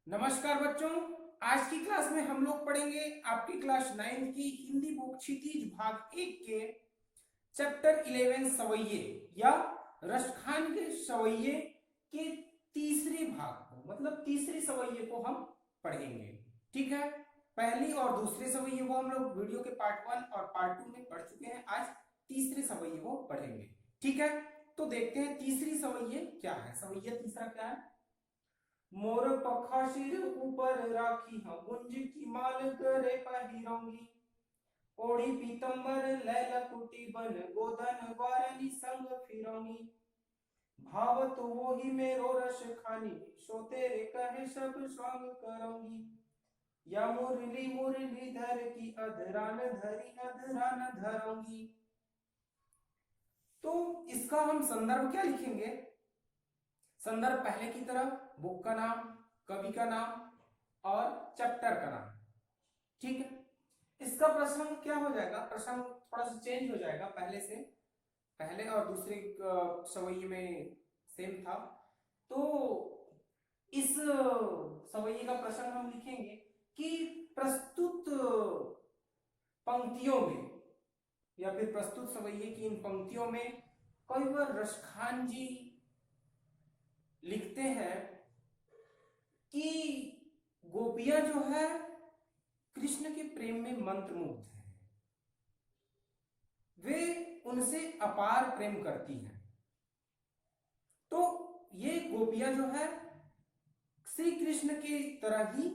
नमस्कार बच्चों। आज की क्लास में हम लोग पढ़ेंगे आपकी क्लास 9 की हिंदी बुक क्षितिज भाग 1 के चैप्टर 11 सवैये या रसखान के सवैये के तीसरे भाग को, मतलब तीसरी सवैये को हम पढ़ेंगे। ठीक है, पहली और दूसरे सवैये को हम लोग वीडियो के पार्ट 1 और पार्ट 2 में पढ़ चुके हैं। आज तीसरे सवैये को पढ़ेंगे। ठीक है, तो देखते हैं तीसरी सवैये क्या है। सवैया तीसरा क्या है? मोर पखा सिर ऊपर राखी हम गुंज की माल करे पहिरोंगी, ओढ़ी पीतंबर लैला कुटी बन गोधन वारनी संग फिरोंगी, भाव तो वो ही मेरो रस खानी सो तेरे कहे सब स्वांग करूंगी, या मुरली मुरली धर की अधरान धरी अधरान धरूंगी। तो इसका हम संदर्भ क्या लिखेंगे? संदर्भ पहले की तरह बुक का नाम, कवि का नाम और चैप्टर का नाम। ठीक है, इसका प्रसंग क्या हो जाएगा? प्रसंग थोड़ा सा चेंज हो जाएगा पहले से। पहले और दूसरे सवैये में सेम था, तो इस सवैये का प्रसंग हम लिखेंगे कि प्रस्तुत पंक्तियों में या फिर प्रस्तुत सवैये की इन पंक्तियों में कई बार रसखान जी लिखते हैं कि गोपियां जो है कृष्ण के प्रेम में मंत्रमुग्ध हैं, वे उनसे अपार प्रेम करती हैं। तो ये गोपियां जो है श्री कृष्ण की तरह ही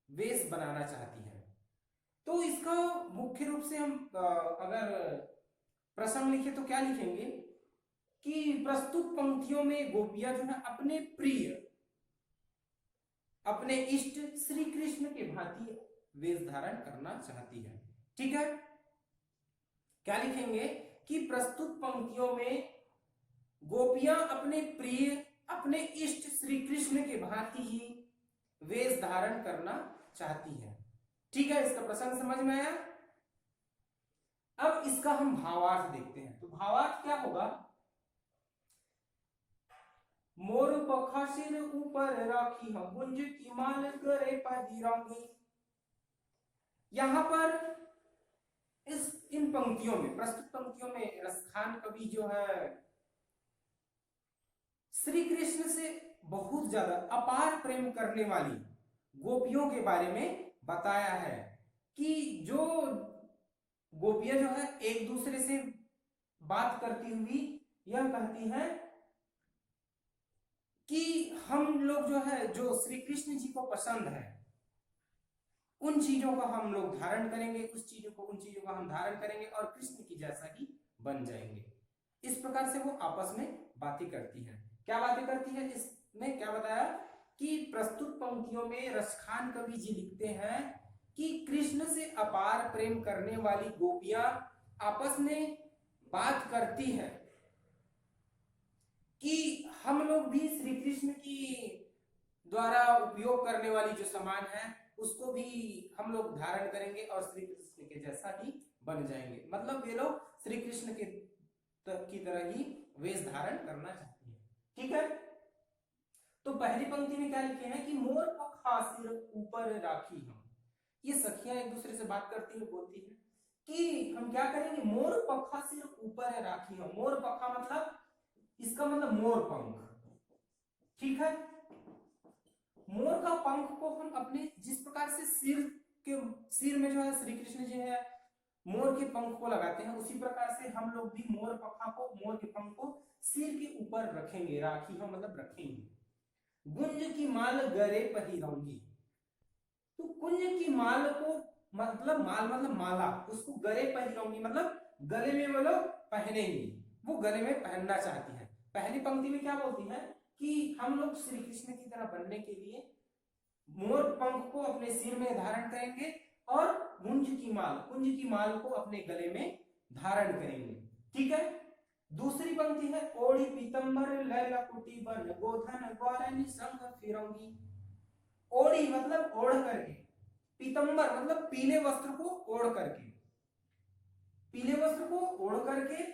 वेश बनाना चाहती हैं। तो इसका मुख्य रूप से हम अगर प्रसंग लिखे तो क्या लिखेंगे कि प्रस्तुत पंक्तियों में गोपियां जो है अपने प्रिय, अपने इष्ट श्री कृष्ण के भांति वेश धारण करना चाहती है। ठीक है, क्या लिखेंगे कि प्रस्तुत पंक्तियों में गोपियां अपने प्रिय, अपने इष्ट श्री कृष्ण के भांति ही वेश धारण करना चाहती है। ठीक है, इसका प्रसंग समझ में आया। अब इसका हम भावार्थ देखते हैं। तो भावार्थ क्या होगा? मोर पखा सिर ऊपर राखी हम गुंज की माल करे पहिरोंगी। यहां पर इन पंक्तियों में, प्रस्तुत पंक्तियों में रसखान कवि जो है श्री कृष्ण से बहुत ज्यादा अपार प्रेम करने वाली गोपियों के बारे में बताया है कि जो गोपियां जो है एक दूसरे से बात करती हुई यह कहती हैं कि हम लोग जो है, जो श्री कृष्ण जी को पसंद है, उन चीजों का हम लोग धारण करेंगे, उन चीजों का हम धारण करेंगे और कृष्ण की जैसा ही बन जाएंगे। इस प्रकार से वो आपस में बातें करती हैं। क्या बातें करती है? इसमें क्या बताया कि प्रस्तुत पंक्तियों में रसखान कवि जी लिखते हैं कि कृष्ण से अपार प्रेम करने वाली गोपियां आपस में बात करती हैं कि हम लोग भी श्री कृष्ण की द्वारा उपयोग करने वाली जो सामान है उसको भी हम लोग धारण करेंगे और श्री कृष्ण के जैसा ही बन जाएंगे। मतलब ये लोग श्री कृष्ण के की तरह ही वेश धारण करना चाहते हैं। ठीक है, तो पहली पंक्ति में क्या लिखे हैं कि मोर पखा सिर ऊपर राखी हम। ये सखियां एक दूसरे से बात करती हैं, बोलती हैं कि हम क्या करेंगे, मोर पखा सिर ऊपर राखी हम। मोर पखा मतलब, इसका मतलब मोर पंख। ठीक है, मोर का पंख को हम अपने, जिस प्रकार से सिर में जो है श्री कृष्ण जी है मोर के पंख को लगाते हैं, उसी प्रकार से हम लोग भी मोर पखा को, मोर के पंख को सिर के ऊपर रखेंगे। राखी हम मतलब रखेंगे। गुंज की माल गरे पहिरोंगी। तो कुंज की माल को मतलब, माल मतलब माला, उसको गरे पहिरोंगी मतलब गले में वो लोग पहनेंगी, वो गले में पहनना चाहती है। पहली पंक्ति में क्या बोलती है कि हम लोग श्री कृष्ण की तरह बनने के लिए मोर पंख को अपने सिर में धारण करेंगे और कुंज की माल को अपने गले में धारण करेंगे। ठीक है, दूसरी पंक्ति है ओढ़ी पीतंबर लैला कुटी बन गोधन ग्वारनी संग फिरोंगी। ओढ़ी मतलब ओढ़ करके, पीतंबर मतलब पीले वस्त्र को ओढ़ करके, पीले वस्त्र को ओढ़ करके,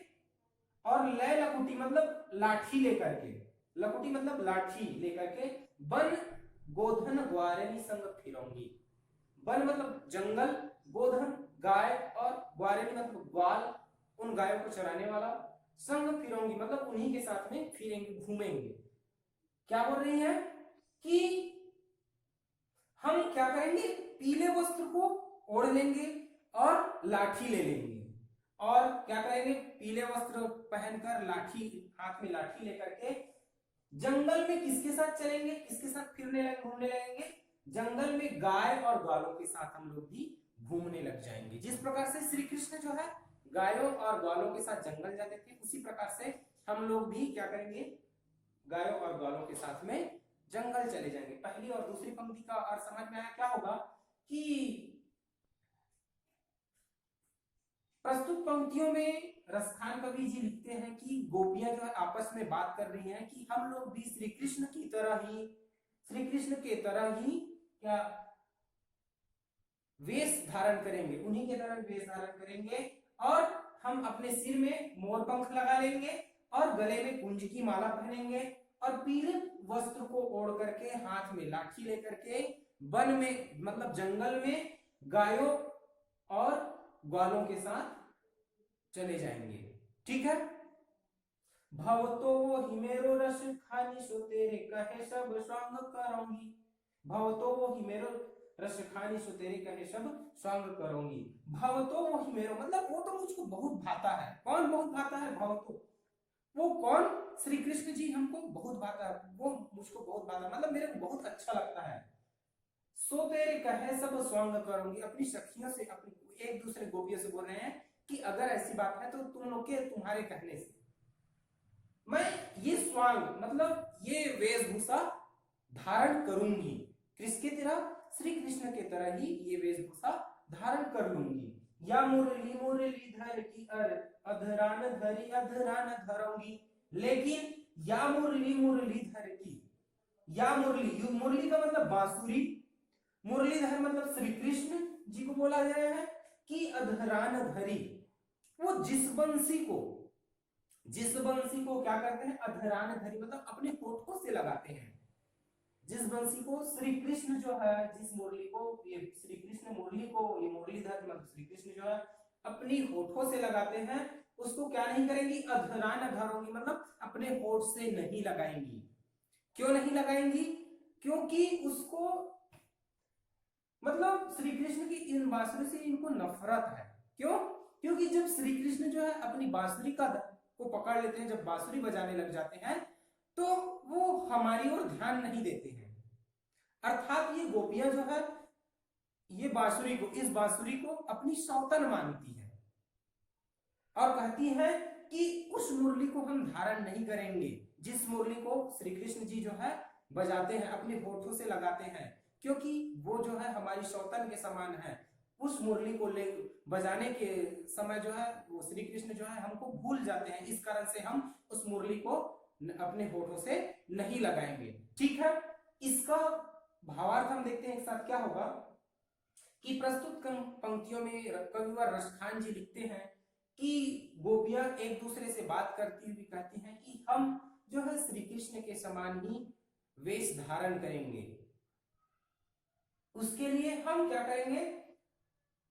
और लय लकुटी मतलब लाठी लेकर के, लकुटी मतलब लाठी लेकर के, बन गोधन ग्वारिनी संग फिरंगी। वन मतलब जंगल, गोधन गाय, और ग्वारिनी मतलब ग्वाल, उन गायों को चराने वाला, संग फिरंगी मतलब उन्हीं के साथ में फिरेंगे, घूमेंगे। क्या बोल रही है कि हम क्या करेंगे, पीले वस्त्र को ओढ़ लेंगे और लाठी ले लेंगे। और क्या करेंगे, पीले वस्त्र पहनकर लाठी, हाथ में लाठी लेकर के जंगल में किसके साथ चलेंगे, किसके साथ फिरने लगे, घूमने लगेंगे, जंगल में गाय और ग्वालों के साथ हम लोग भी घूमने लग जाएंगे। जिस प्रकार से श्री कृष्ण जो है गायों और ग्वालों के साथ जंगल जाते थे, उसी प्रकार से हम लोग भी क्या करेंगे, गायों और ग्वालों के साथ में जंगल चले जाएंगे। पहली और दूसरी पंक्ति का अर्थ समझ में आया। क्या होगा कि प्रस्तुत पंक्तियों में रसखान कवि जी लिखते हैं कि गोपियां जो है आपस में बात कर रही हैं कि हम लोग भी श्री कृष्ण की तरह ही, श्री कृष्ण के तरह ही क्या वेश धारण करेंगे, उन्हीं के तरह वेश धारण करेंगे, और हम अपने सिर में मोर पंख लगा लेंगे और गले में कुंज की माला पहनेंगे और पीले वस्त्र को ओढ़ करके हाथ में लाठी लेकर के वन में मतलब जंगल में गायों और ग्वालों के साथ चले जाएंगे। ठीक है। भव तो वो हिमेरो रस खानी सो तेरे कहे सब स्वांग करूंगी। भव तो वो हिमेरो रस खानी सो तेरे कहे सब स्वांग करूंगी। भव तो वो हिमेरो मतलब वो तो मुझको बहुत भाता है। कौन बहुत भाता है? भव तो वो कौन? श्री कृष्ण जी हमको बहुत भाता है, वो मुझको बहुत भाता है मतलब मेरे को बहुत अच्छा लगता है। सो तेरे कहे सब स्वांग करूंगी, अपनी सखियों से, अपनी एक दूसरे गोपियों से बोल रहे हैं कि अगर ऐसी बात है तो तुम लोग के तुम्हारे कहने से मैं ये स्वांग मतलब ये वेशभूषा धारण करूंगी। किसके तरह? श्री कृष्ण के तरह ही ये वेशभूषा धारण कर लूंगी। या मुरली मुरली धर की अधरान धरी अधरान धरूंगी। लेकिन या मुरली मुरली धर की, या मुरली, मुरली का मतलब बांसुरी, मुरलीधर मतलब श्री कृष्ण जी को बोला गया है कि अधरान धरी, वो जिस बंसी को क्या करते हैं? अधरान धरी मतलब अपने होठों से लगाते हैं। जिस बंसी को श्री कृष्ण जो है, जिस मुरली को ये श्री कृष्ण मुरली को, ये मुरलीधर मतलब श्री कृष्ण जो है अपनी होठों से लगाते हैं, उसको क्या नहीं करेंगी? अधरान धरोगी मतलब अपने होठ से नहीं लगाएंगी। क्यों नहीं लगाएंगी? क्योंकि उसको मतलब श्री कृष्ण की इन बांसुरी से इनको नफरत है। क्यों? क्योंकि जब श्री कृष्ण जो है अपनी बांसुरी को पकड़ लेते हैं, जब बांसुरी बजाने लग जाते हैं तो वो हमारी ओर ध्यान नहीं देते हैं। अर्थात ये गोपियां जो है ये बांसुरी को, इस बांसुरी को अपनी सौतन मानती है और कहती है कि उस मुरली को हम धारण नहीं करेंगे जिस मुरली को श्री कृष्ण जी जो है बजाते हैं, अपने होठों से लगाते हैं, क्योंकि वो जो है हमारी सौतन के समान है। उस मुरली को ले बजाने के समय जो है वो श्री कृष्ण जो है हमको भूल जाते हैं, इस कारण से हम उस मुरली को अपने होठों से नहीं लगाएंगे। ठीक है। इसका भावार्थ हम देखते हैं एक साथ। क्या होगा कि प्रस्तुत पंक्तियों में कविवर रसखान जी लिखते हैं कि गोपियां एक दूसरे से बात करती हुई कहती हैं कि हम जो है श्री कृष्ण के समान ही वेश धारण करेंगे। उसके लिए हम क्या करेंगे?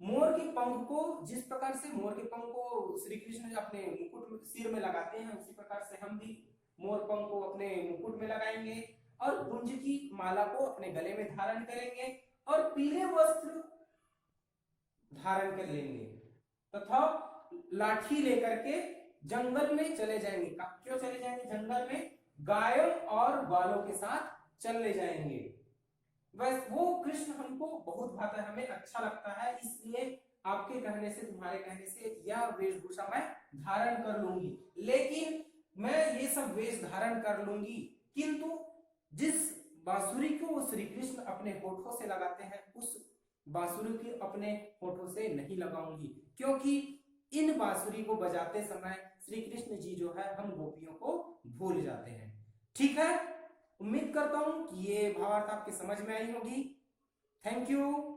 मोर के पंख को, जिस प्रकार से मोर के पंख को श्री कृष्ण अपने मुकुट सिर में लगाते हैं, उसी प्रकार से हम भी मोर पंख को अपने मुकुट में लगाएंगे और कुंज की माला को अपने गले में धारण करेंगे और पीले वस्त्र धारण कर लेंगे तथा लाठी लेकर के जंगल में चले जाएंगे। क्यों चले जाएंगे जंगल में? गायों और ग्वालों के साथ चले जाएंगे। बस वो कृष्ण हमको बहुत भाता है, हमें अच्छा लगता है, इसलिए आपके कहने से, तुम्हारे कहने से यह वेशभूषा मैं धारण कर लूंगी। लेकिन मैं ये सब वेश धारण कर लूंगी, किंतु जिस बांसुरी को वो श्री कृष्ण अपने होठों से लगाते हैं उस बांसुरी की अपने होठों से नहीं लगाऊंगी, क्योंकि इन बांसुरी को बजाते समय श्री कृष्ण जी जो है हम गोपियों को भूल जाते हैं। ठीक है। उम्मीद करता हूं कि ये भावार्थ आपके समझ में आई होगी। Thank you.